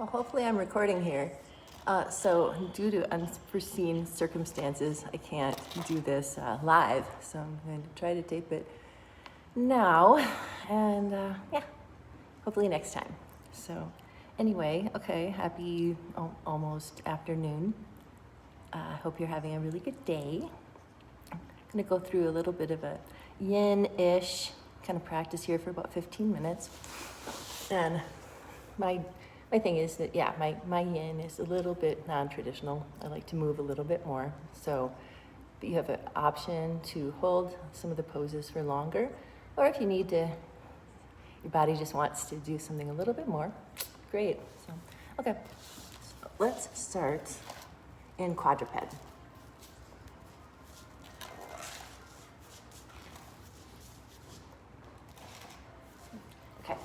Well, hopefully I'm recording here. So due to unforeseen circumstances, I can't do this live. So I'm going to try to tape it now and yeah, hopefully next time. So anyway, okay, happy almost afternoon. I hope you're having a really good day. I'm gonna go through a little bit of a yin-ish kind of practice here for about 15 minutes. And my thing is that, yeah, my yin is a little bit non-traditional. I like to move a little bit more. So, but you have an option to hold some of the poses for longer, or if you need to, your body just wants to do something a little bit more, great. So, okay, so let's start in quadruped. Okay.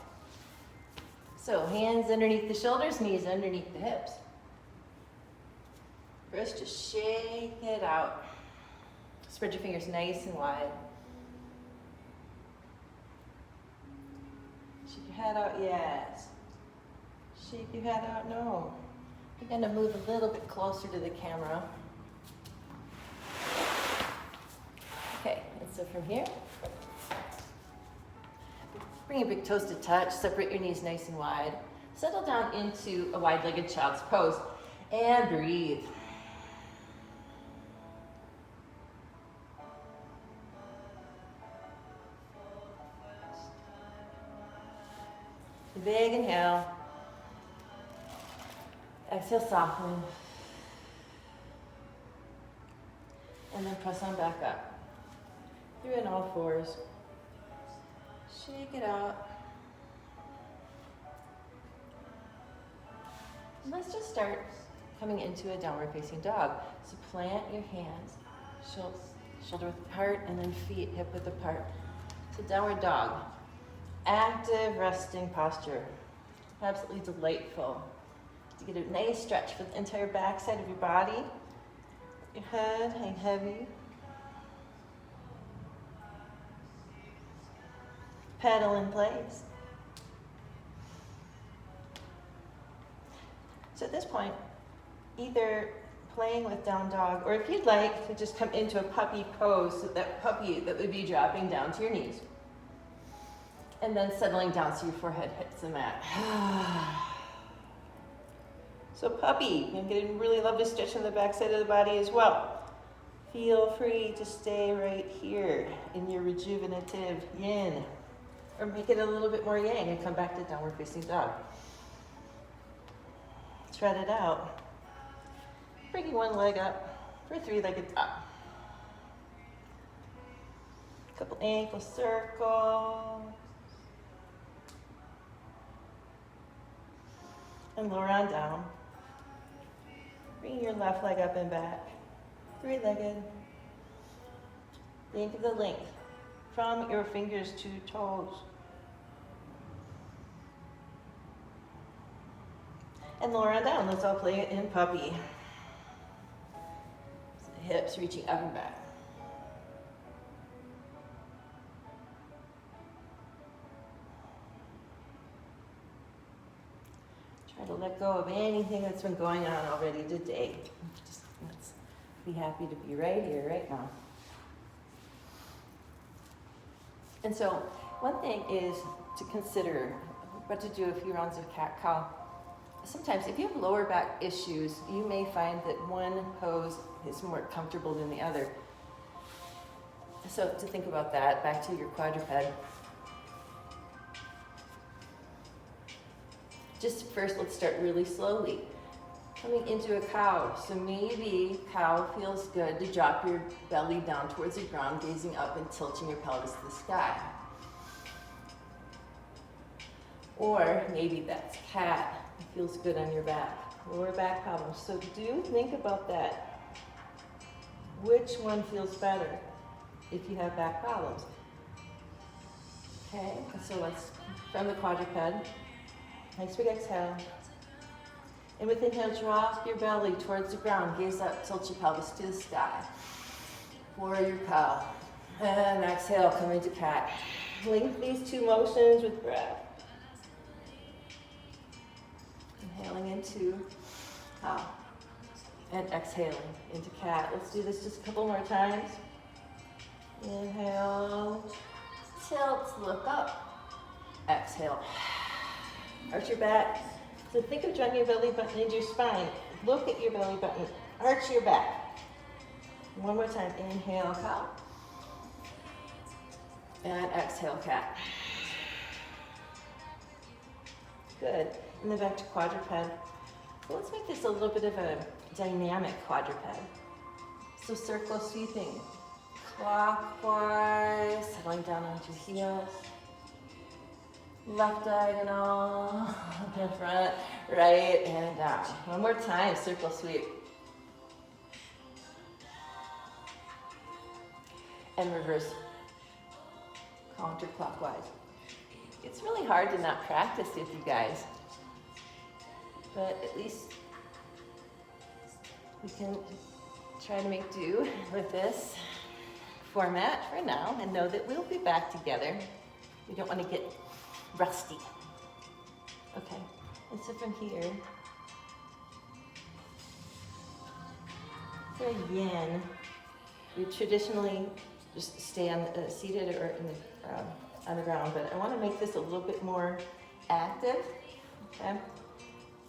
So hands underneath the shoulders, knees underneath the hips. First, just shake it out. Spread your fingers nice and wide. Shake your head out, yes. Shake your head out, no. You're gonna move a little bit closer to the camera. Okay, and so from here, bring your big toes to touch, separate your knees nice and wide. Settle down into a wide-legged child's pose and breathe. Big inhale. Exhale, soften. And then press on back up. Through on all fours. Shake it out. And let's just start coming into a downward facing dog. So plant your hands, shoulder width apart, and then feet hip width apart. So downward dog. Active resting posture. Absolutely delightful. You get a nice stretch for the entire back side of your body. Your head hang heavy. Pedal in place. So at this point, either playing with down dog, or if you'd like to just come into a puppy pose, so that puppy that would be dropping down to your knees. And then settling down so your forehead hits the mat. So puppy, you're going to really love to stretch on the back side of the body as well. Feel free to stay right here in your rejuvenative yin. Or make it a little bit more yang and come back to downward facing dog. Tread it out. Bringing one leg up for three-legged dog. Couple ankle circles. And lower on down. Bring your left leg up and back. Three-legged. Think of the length from your fingers to toes. And lower on down. Let's all play it in puppy. So the hips reaching up and back. Try to let go of anything that's been going on already today. Just let's be happy to be right here, right now. And so one thing is to consider, but to do a few rounds of cat-cow. Sometimes if you have lower back issues, you may find that one pose is more comfortable than the other. So to think about that, back to your quadruped. Just first, let's start really slowly. Coming into a cow. So maybe cow feels good to drop your belly down towards the ground, gazing up and tilting your pelvis to the sky. Or maybe that's cat. It feels good on your back. Lower back problems. So do think about that. Which one feels better if you have back problems? Okay, so let's, from the quadruped, nice big exhale. And with inhale, drop your belly towards the ground. Gaze up, tilt your pelvis to the sky. Warrior cow. And exhale, come into cat. Link these two motions with breath. Inhaling into cow. And exhaling into cat. Let's do this just a couple more times. Inhale, tilt, look up. Exhale, arch your back. So think of driving your belly button into your spine. Look at your belly button, arch your back. One more time, inhale, cow. And exhale, cat. Good, and then back to quadruped. So let's make this a little bit of a dynamic quadruped. So circle sweeping, clockwise, settling down onto heels. Left diagonal, in front, right, and down. One more time, circle sweep. And reverse, counterclockwise. It's really hard to not practice with you guys, but at least we can try to make do with this format for now and know that we'll be back together. We don't want to get rusty. Okay, and so from here, for yin, we traditionally just stay on seated or in the, on the ground, but I want to make this a little bit more active. Okay,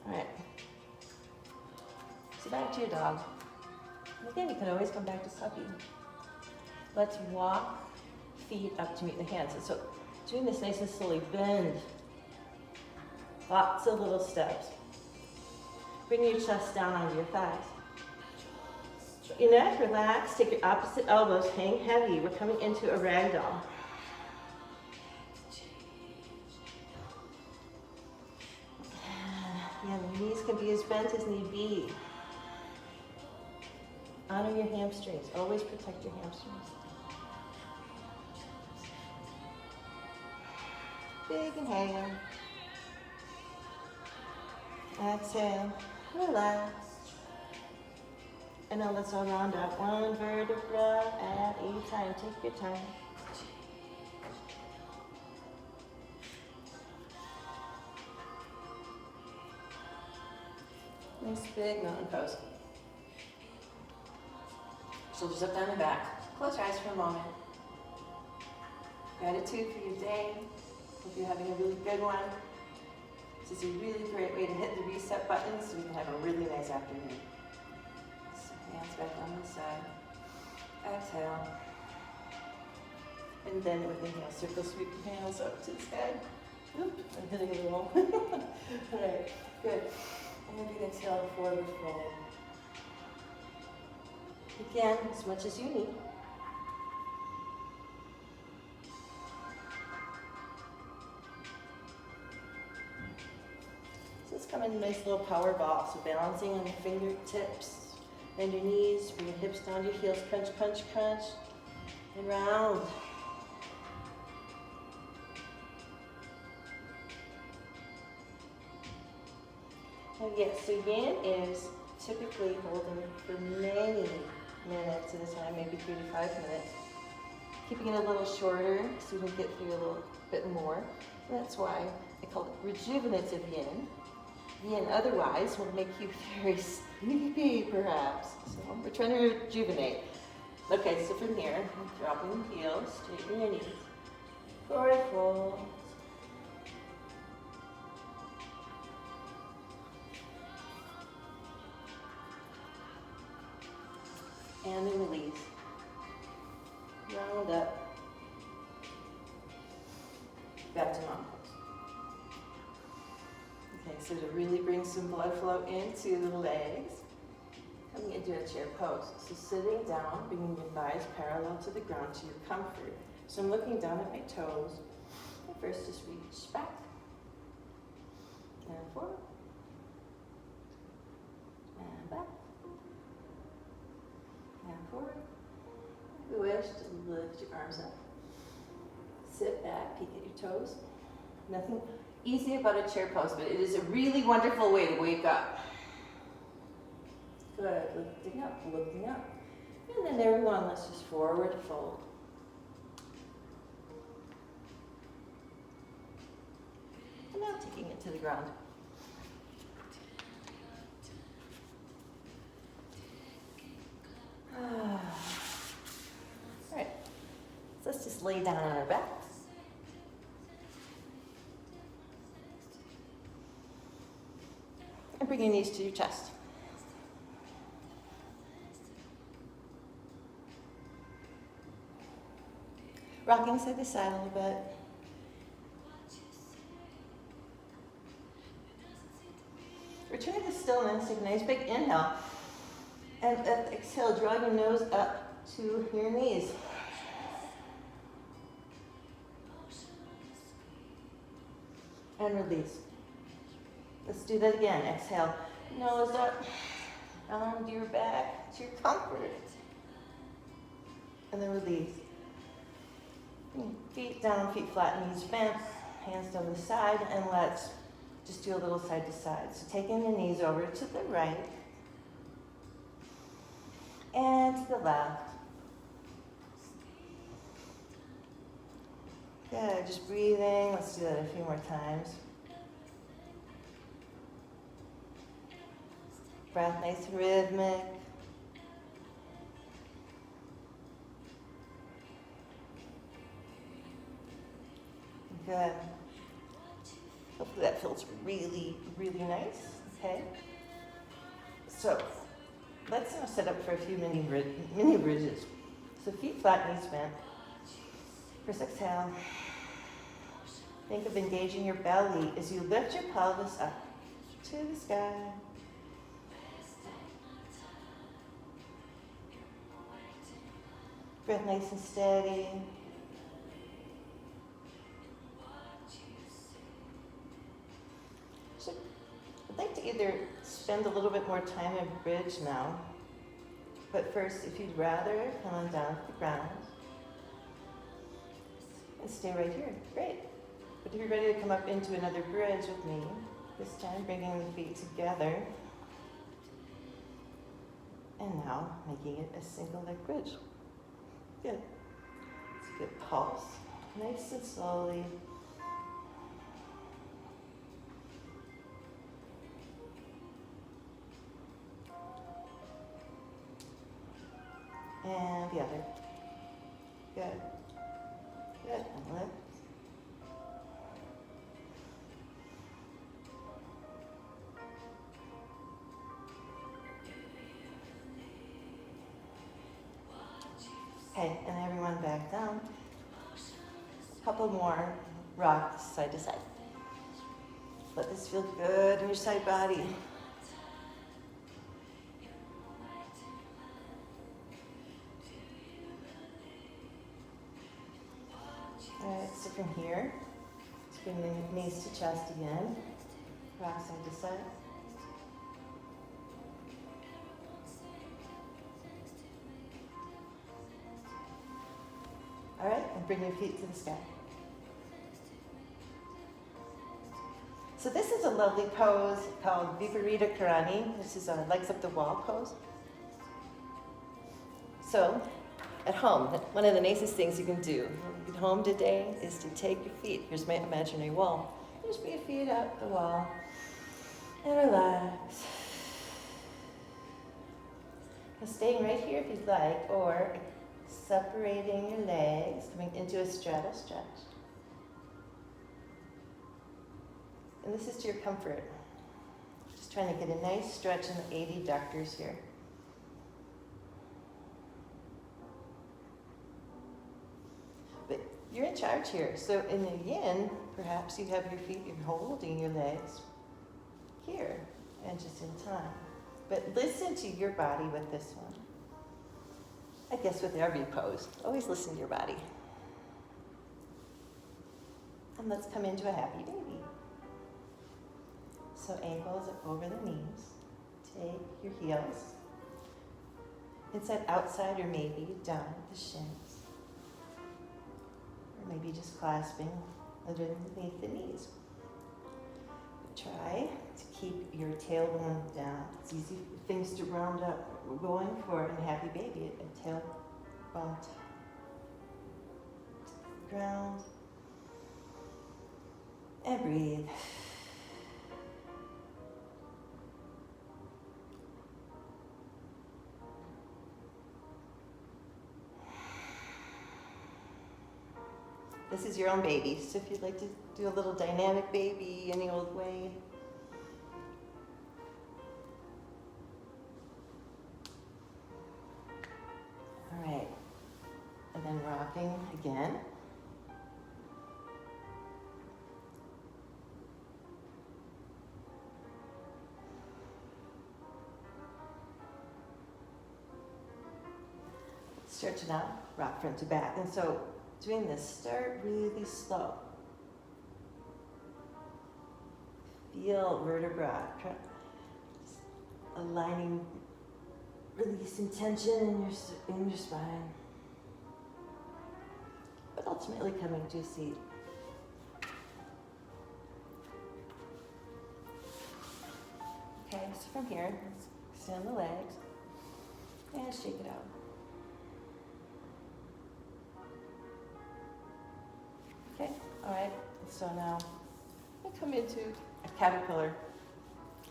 all right. So back to your dog. And again, you can always come back to puppy. Let's walk feet up to meet the hands. And so doing this nice and slowly, bend. Lots of little steps. Bring your chest down onto your thighs. Your neck, relax. Take your opposite elbows, hang heavy. We're coming into a ragdoll. Yeah, the knees can be as bent as need be. Honor your hamstrings. Always protect your hamstrings. Big inhale. Exhale. Relax. And now let's all round up. One vertebra at a time. Take your time. Nice big mountain pose. Shoulders up, down, and back. Close your eyes for a moment. Gratitude for your day. Hope you're having a really good one. This is a really great way to hit the reset button so we can have a really nice afternoon. So hands back on the side. Exhale. And then with inhale, circle sweep the hands up to the sky. Oop, I'm hitting the wall. All right, good. And then big exhale, forward fold. Again, as much as you need. So let's come in a nice little power ball. So balancing on the fingertips, bend your knees, bring your hips down to your heels, crunch, crunch, crunch, and round. And yes, so yin is typically holding for many minutes at a time, maybe 3 to 5 minutes. Keeping it a little shorter so we can get through a little bit more. And that's why I call it rejuvenative yin. Yin otherwise will make you very sleepy, perhaps. So we're trying to rejuvenate. Okay, so from here, dropping the heels, straighten your knees. Forward fold. And then release. Round up. Back to mountain pose. Okay, so to really bring some blood flow into the legs, coming into a chair pose. So sitting down, bringing your thighs parallel to the ground to your comfort. So I'm looking down at my toes. And first just reach back. And forward. And back. And forward. If you wish to lift your arms up. Sit back, peek at your toes. Nothing easy about a chair pose, but it is a really wonderful way to wake up. Good, lifting up, looking up. And then everyone, let's just forward fold. And now taking it to the ground. Let's lay down on our back. And bring your knees to your chest. Rocking side to side a little bit. Return to stillness. Take a nice big inhale. And at the exhale, draw your nose up to your knees. And release. Let's do that again. Exhale, nose up, onto your back, to your comfort. And then release. Feet down, feet flat, knees bent, hands down the side, and let's just do a little side to side. So taking the knees over to the right and to the left. Good, just breathing. Let's do that a few more times. Breath nice and rhythmic. Good. Hopefully that feels really, really nice. Okay. So let's now set up for a few mini bridges. So feet flat, knees bent. First exhale. Think of engaging your belly as you lift your pelvis up to the sky. Breath nice and steady. So I'd like to either spend a little bit more time in bridge now, but first, if you'd rather, come on down to the ground and stay right here. Great. But if you're ready to come up into another bridge with me, this time bringing the feet together, and now making it a single leg bridge. Good. It's a good pulse. Nice and slowly. And the other. Good. Good. And lift. Okay, and everyone back down. A couple more rocks side to side. Let this feel good in your side body. All right, so from here, let's bring the knees to chest again. Rock side to side. All right, and bring your feet to the sky. So this is a lovely pose called Viparita Karani. This is a legs up the wall pose. So at home, one of the nicest things you can do at home today is to take your feet. Here's my imaginary wall. Just bring your feet up the wall and relax. Now staying right here if you'd like, or separating your legs, coming into a straddle stretch. And this is to your comfort. Just trying to get a nice stretch in the 80 ductors here. But you're in charge here. So in the yin, perhaps you have your feet, you're holding your legs here and just in time. But listen to your body with this one. I guess with every pose, always listen to your body. And let's come into a happy baby. So ankles over the knees. Take your heels. Inside, outside, or maybe down the shins. Or maybe just clasping underneath the knees. But try to keep your tailbone down. It's easy things to round up. We're going for in happy baby, a tailbone to the ground. And breathe. This is your own baby, so if you'd like to do a little dynamic baby any old way. All right, and then rocking again. Stretch it out, rock front to back. And so doing this, start really slow. Feel vertebra, aligning, releasing tension in your spine. But ultimately coming to a seat. Okay, so from here, extend the legs and shake it out. Okay, all right, so now we come into a caterpillar.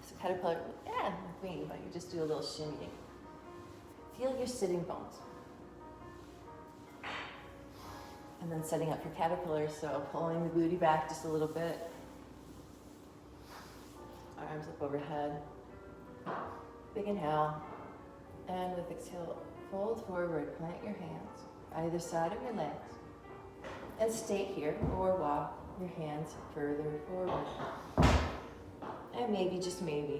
So caterpillar, yeah, wing, but you just do a little shimmy. Feel your sitting bones. And then setting up for caterpillar, so pulling the booty back just a little bit. Arms up overhead. Big inhale. And with exhale, fold forward, plant your hands either side of your legs. And stay here or walk your hands further forward. And maybe, just maybe,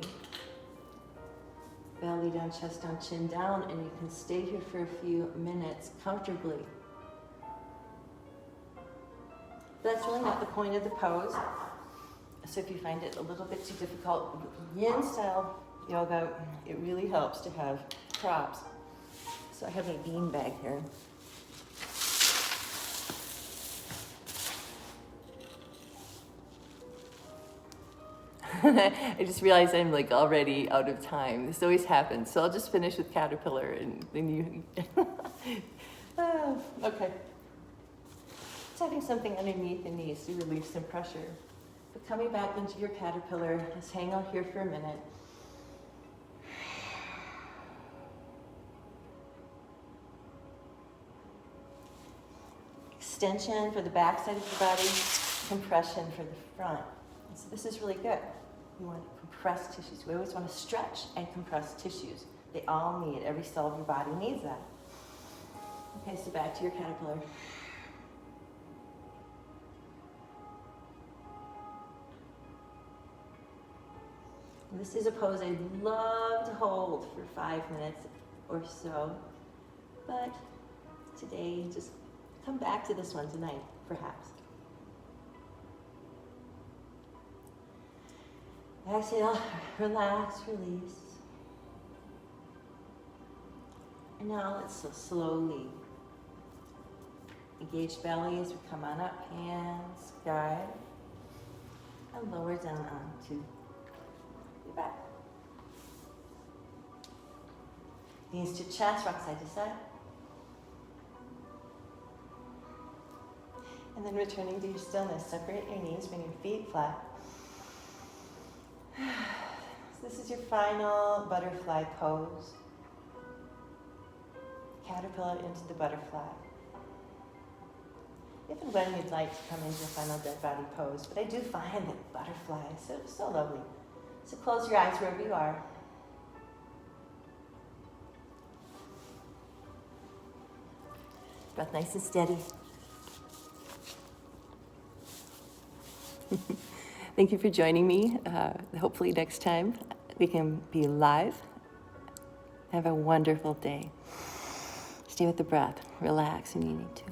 belly down, chest down, chin down, and you can stay here for a few minutes comfortably. That's really not the point of the pose. So if you find it a little bit too difficult, yin style yoga, it really helps to have props. So I have a bean bag here. I just realized I'm like already out of time. This always happens. So I'll just finish with caterpillar and then you... Okay. Just having something underneath the knees to relieve some pressure. But coming back into your caterpillar, let's hang out here for a minute. Extension for the back side of your body, compression for the front. So this is really good. You want to compress tissues. We always want to stretch and compress tissues. They all need, every cell of your body needs that. Okay, so back to your caterpillar. And this is a pose I'd love to hold for 5 minutes or so. But today, just come back to this one tonight, perhaps. Exhale, relax, release. And now let's slowly engage belly as we come on up, hands, guide, and lower down onto your back. Knees to chest, rock side to side. And then returning to your stillness, separate your knees, bring your feet flat. So this is your final butterfly pose. Caterpillar into the butterfly. If and when you'd like to come into your final dead body pose, but I do find that butterfly is so lovely. So close your eyes wherever you are. Breath nice and steady. Thank you for joining me. Hopefully next time we can be live. Have a wonderful day. Stay with the breath. Relax when you need to.